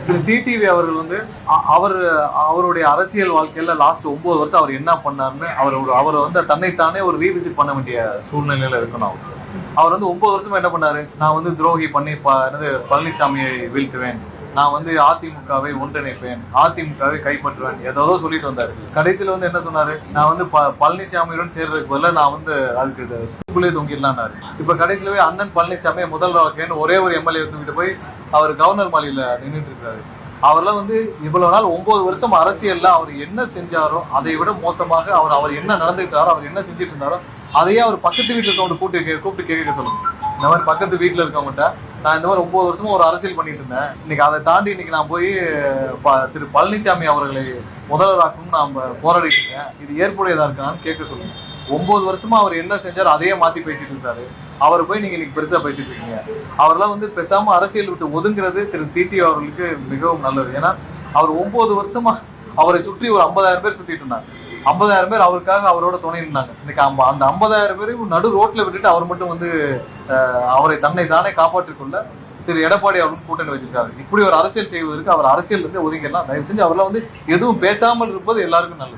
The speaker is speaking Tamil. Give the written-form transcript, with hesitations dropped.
திரு டிடிவி அவர்கள் வந்து அவருடைய அரசியல் வாழ்க்கையில லாஸ்ட் 9 வருஷம் அவர் என்ன பண்ணாருன்னு அவர் வந்து தன்னைத்தானே ஒரு ரீவிசிட் பண்ண வேண்டிய சூழ்நிலையில இருக்கணும். அவர் வந்து 9 வருஷமா என்ன பண்ணாரு, நான் வந்து துரோகி பண்ணி பழனிசாமியை வீழ்த்துவேன், நான் வந்து அதிமுகவை ஒன்றிணைப்பேன், அதிமுகவை கைப்பற்றுவேன், ஏதோ சொல்லிட்டு வந்தாரு. கடைசியில வந்து என்ன சொன்னாரு, நான் வந்து பழனிசாமியுடன் சேர்றதுக்கு பதிலா நான் வந்து அதுக்கு தூக்குள்ளே தொங்கிடலான்னாரு. இப்ப கடைசியில போய் அண்ணன் பழனிசாமியை முதல்வர் ஒரே ஒரு எம்எல்ஏ தூக்கிட்டு போய் அவர் கவர்னர் மாளிகையில நின்றுட்டு இருக்காரு. அவர்லாம் வந்து இவ்வளவு நாள் 9 வருஷம் அரசியல்ல அவர் என்ன செஞ்சாரோ அதை விட மோசமாக அவர் என்ன நடந்துக்கிட்டாரோ, அவர் என்ன செஞ்சுட்டு இருந்தாரோ அதையே அவர் பக்கத்து வீட்டுல இருக்கவங்க கூப்பிட்டு கேட்க சொல்லுங்க. இந்த மாதிரி பக்கத்து வீட்டுல இருக்கவங்ககிட்ட நான் இந்த மாதிரி 9 வருஷமா ஒரு அரசியல் பண்ணிட்டு இருந்தேன், இன்னைக்கு அதை தாண்டி இன்னைக்கு நான் போய் திரு பழனிசாமி அவர்களை முதல்வராக்கணும்னு நான் போராடிட்டு இருக்கேன், இது ஏற்புடையதா இருக்கான்னு கேட்க சொல்லுங்க. 9 வருஷமா அவர் என்ன செஞ்சாரோ அதையே மாத்தி பேசிட்டு இருக்காரு. அவரை போய் நீங்க இன்னைக்கு பெருசா பேசிட்டு இருக்கீங்க. அவரெல்லாம் வந்து பேசாம அரசியல் விட்டு ஒதுங்குறது திரு டிடி அவர்களுக்கு மிகவும் நல்லது. ஏன்னா அவர் 9 வருஷமா அவரை சுற்றி ஒரு 50,000 பேர் சுத்திட்டு இருந்தாங்க. 50,000 பேர் அவருக்காக அவரோட துணை நின்னாங்க. இன்னைக்கு அந்த 50,000 பேரையும் நடு ரோட்ல விட்டுட்டு அவர் மட்டும் வந்து அவரை தன்னை தானே காப்பாற்றிக் கொள்ள திரு எடப்பாடி அவர்களும் கூட்டணி வச்சிருக்காரு. இப்படி ஒரு அரசியல் செய்வதற்கு அவர் அரசியல் இருந்து ஒதுங்கிடலாம். தயவு செஞ்சு அவரெல்லாம் வந்து எதுவும் பேசாமல் இருப்பது எல்லாருக்கும் நல்லது.